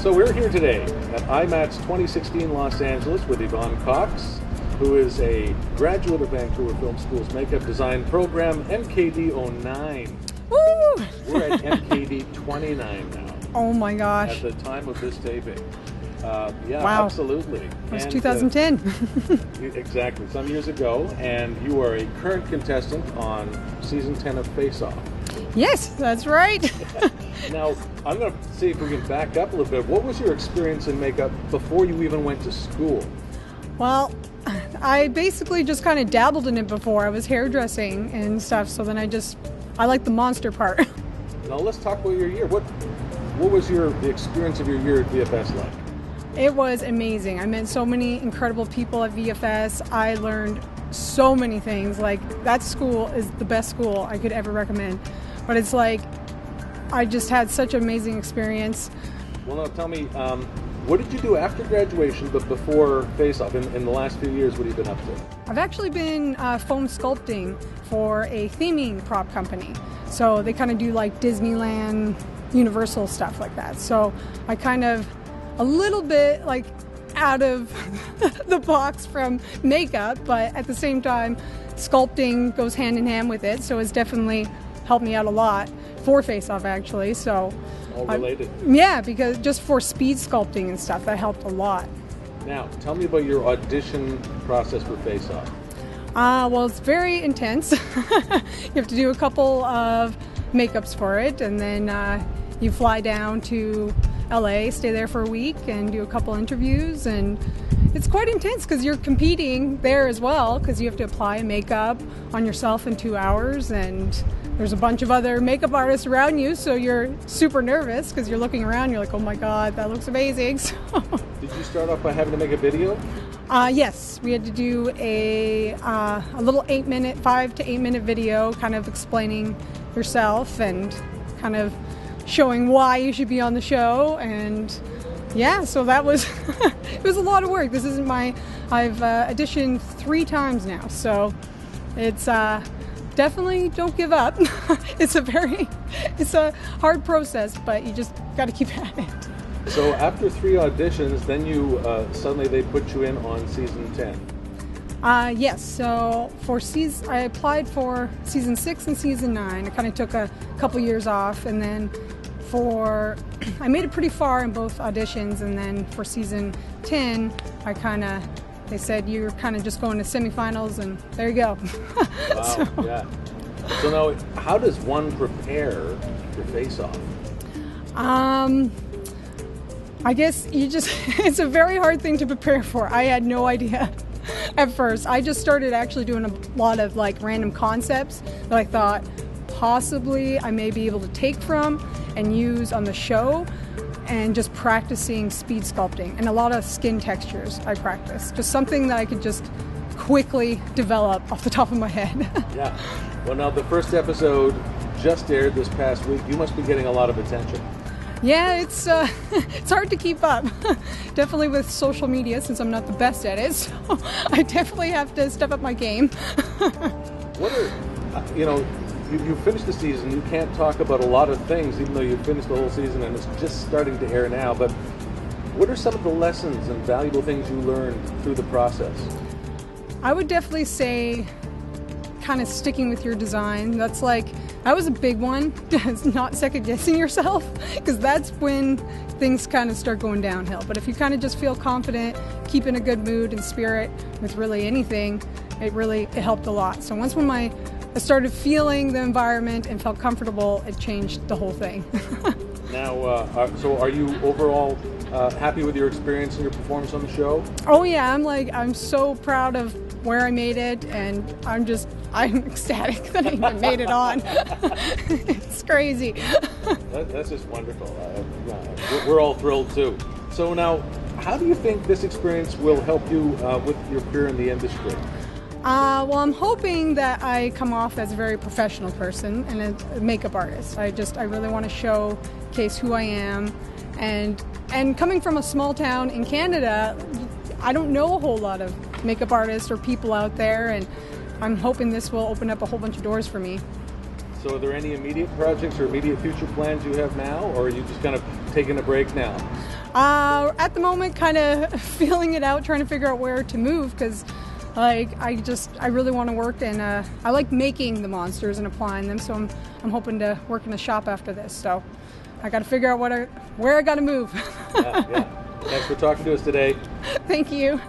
So we're here today at IMAT's 2016 Los Angeles with Yvonne Cox, who is a graduate of Vancouver Film School's makeup design program, MKD 09. Woo! We're at MKD 29 now. Oh my gosh. At the time of this taping. Yeah, wow. Absolutely. It was 2010. Exactly, some years ago, and you are a current contestant on season 10 of Face Off. Yes, that's right. Now, I'm going to see if we can back up a little bit. What was your experience in makeup before you even went to school? Well, I basically just kind of dabbled in it before. I was hairdressing and stuff, so then I like the monster part. Now let's talk about your year. What was the experience of your year at VFS like? It was amazing. I met so many incredible people at VFS. I learned so many things. Like, that school is the best school I could ever recommend. But it's like, I just had such an amazing experience. Well, now tell me, what did you do after graduation, but before Face Off? In the last few years, what have you been up to? I've actually been foam sculpting for a theming prop company. So they kind of do like Disneyland, Universal stuff like that. So I kind of a little bit like out of the box from makeup, but at the same time, sculpting goes hand in hand with it. So it's definitely helped me out a lot for Face Off, actually. So all related. Yeah, because just for speed sculpting and stuff, that helped a lot. Now, tell me about your audition process for Face Off. Well, it's very intense. You have to do a couple of makeups for it, and then you fly down to LA, stay there for a week, and do a couple interviews. And it's quite intense because you're competing there as well, because you have to apply makeup on yourself in 2 hours, and there's a bunch of other makeup artists around you, so you're super nervous because you're looking around, you're like, oh my god, that looks amazing. So, did you start off by having to make a video? Yes, we had to do a little 5 to 8 minute video kind of explaining yourself and kind of showing why you should be on the show. And yeah, so that was it was a lot of work. This isn't I've auditioned 3 times now, so it's definitely don't give up. It's a hard process, but you just got to keep at it. So after 3 auditions, then you suddenly they put you in on season 10. Yes. So I applied for season 6 and season 9. I kind of took a couple years off, and then I made it pretty far in both auditions, and then for season 10, they said you're kind of just going to semifinals, and there you go. Wow. Yeah. So now, how does one prepare for Face Off? I guess it's a very hard thing to prepare for. I had no idea at first. I just started actually doing a lot of like random concepts that I thought possibly I may be able to take from and use on the show, and just practicing speed sculpting and a lot of skin textures I practiced. Just something that I could just quickly develop off the top of my head. Yeah. Well, now the first episode just aired this past week. You must be getting a lot of attention. Yeah, it's hard to keep up. Definitely with social media, since I'm not the best at it, so I definitely have to step up my game. What are, you finished the season, you can't talk about a lot of things, even though you finished the whole season and it's just starting to air now, but what are some of the lessons and valuable things you learned through the process? I would definitely say kind of sticking with your design. That was a big one. Not second guessing yourself, because that's when things kind of start going downhill. But if you kind of just feel confident, keep in a good mood and spirit with really anything, it helped a lot. So once when I started feeling the environment and felt comfortable, it changed the whole thing. Now, so are you overall happy with your experience and your performance on the show? Oh yeah, I'm so proud of where I made it, and I'm ecstatic that I even made it on. It's crazy. That's just wonderful. We're all thrilled too. So now, how do you think this experience will help you with your career in the industry? Well, I'm hoping that I come off as a very professional person and a makeup artist. I really want to showcase who I am, and coming from a small town in Canada, I don't know a whole lot of makeup artists or people out there, and I'm hoping this will open up a whole bunch of doors for me. So are there any immediate projects or immediate future plans you have now, or are you just kind of taking a break now? At the moment, kind of feeling it out, trying to figure out where to move, because like I really want to work in I like making the monsters and applying them, so I'm hoping to work in a shop after this. So I got to figure out where I got to move. Yeah. Thanks for talking to us today. Thank you.